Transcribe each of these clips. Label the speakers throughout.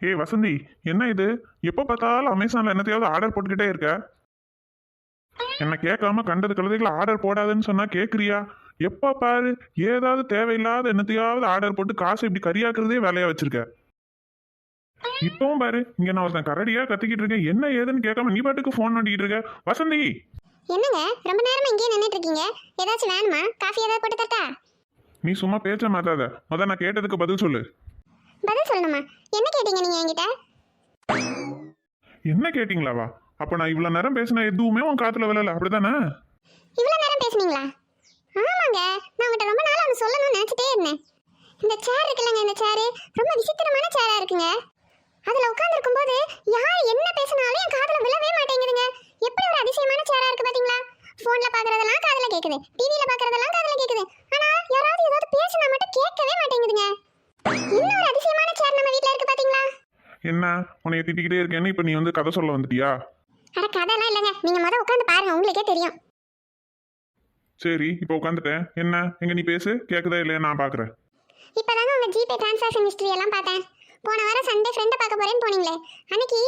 Speaker 1: ஏய் வசந்தி, என்ன இது? எப்போ பார்த்தாலும் அமேசான்ல என்னத்தையாவது ஆர்டர் போட்டுக்கிட்டே இருக்க. என்ன கேட்காம கண்டது கழுதைகளை ஆர்டர் போடாதுன்னு சொன்னா கேட்குறியா? எப்போ பாரு ஏதாவது தேவையில்லாத என்னத்தையாவது ஆர்டர் போட்டு காசு இப்படி கரியாக்குறதே வேலையா வச்சிருக்க. இப்பவும் பாரு, இங்க நான் ஒருத்தன் கரடியா கத்திக்கிட்டு இருக்கேன், என்ன ஏதுன்னு கேட்காம நீ பாட்டுக்கு ஃபோன் நோண்டிக்கிட்டு இருக்க. வசந்தி,
Speaker 2: என்னங்க ரொம்ப நேரமா இங்கேயே நின்னுட்டு இருக்கீங்க? ஏதாச்சும் வேணுமா? காஃபி ஏதாவது போட்டு தரட்டா?
Speaker 1: நீ சும்மா பேச்ச மாத்தாத. நான் கேட்டதுக்கு பதில் சொல்லு.
Speaker 2: பதில் சொல்லணுமா? என்ன கேட்டீங்க நீங்க என்கிட்ட?
Speaker 1: என்ன கேட்டீங்களாவா? அப்ப நான் இவ்வளவு நேரம் பேசின எதுவுமே உன் காத்துல விழல, அப்படிதானே?
Speaker 2: இவ்வளவு நேரம் பேசுனீங்களா? ஆமாங்க, நான் உங்ககிட்ட ரொம்ப நாளா அது சொல்லணும்னு நினைச்சிட்டே இருந்தேன். இந்த சேர் இருக்குல்லங்க, இந்த சேரு ரொம்ப விசித்திரமான சேரா இருக்குங்க. அதுல உட்கார்ந்து இருக்கும்போது யார் என்ன பேசினாலும் என் காதுல விழவே மாட்டேங்குதுங்க. எப்படி ஒரு அதிசயமான சேரா இருக்கு பாத்தீங்களா? போன்ல பாக்குறதெல்லாம் காதுல கேக்குது, டிவில பாக்குறதெல்லாம் காதுல கேக்குது. ஆனா யாராவது ஏதாவது பேசினா மட்டும் கேட்கவே மாட்டேங்குதுங்க. இன்னொரு அதிசயமான சேர் நம்ம வீட்ல இருக்கு பாத்தீங்களா?
Speaker 1: என்ன உன்னை திட்டிக்கிட்டே இருக்கேன்னு இப்ப நீ வந்து கதை சொல்ல வந்துட்டியா?
Speaker 2: அட கதைலாம் இல்லங்க, நீங்க முத உட்கார்ந்து பாருங்க, உங்களுக்கே தெரியும்.
Speaker 1: சரி, இப்ப உட்காந்துட்டேன். என்ன எங்க நீ பேசு, கேக்குதா இல்லையா நான் பாக்குறேன்.
Speaker 2: இப்பதாங்க உங்க ஜிபே டிரான்சாக்ஷன் ஹிஸ்டரி எல்லாம் பார்த்தேன். போன வாரம் சண்டே ஃப்ரெண்டை பார்க்க போறேன்னு போனீங்களே, அன்னைக்கு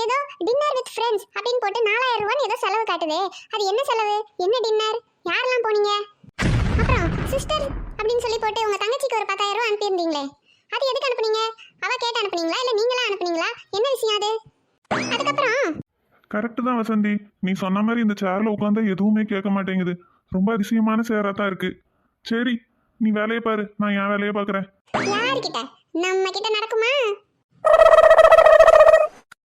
Speaker 2: ஏதோ டின்னர் வித் ஃப்ரெண்ட்ஸ் அப்படின்னு போட்டு 4000 ரூபான்னு ஏதோ செலவு காட்டுதே. அது என்ன செலவு, என்ன டின்னர், யாரெல்லாம் போனீங்க? அப்புறம் சிஸ்டர் அப்படின்னு சொல்லி போட்டு உங்க தங்கச்சிக்கு ஒரு 10,000 ரூபாய் அனுப்பியிருந்தீங்களே, அது எதுக்கு அனுப்புனீங்க? அவ கேட்டு அனுப்புனீங்களா இல்ல நீங்களா அனுப்புனீங்களா? என்ன விஷயம் அது? அதுக்கப்புறம்
Speaker 1: கரெக்டு தான் வசந்தி, நீ சொன்ன மாதிரி இந்த சேர்ல உட்காந்தா எதுவுமே கேட்க மாட்டேங்குது. ரொம்ப அதிசயமான சேரா தான் இருக்கு. சரி, நீ வேலையை பாரு, நான் என் வேலையை பாக்குறேன்.
Speaker 2: யாருக்கிட்ட? நம்ம கிட்ட நடக்குமா?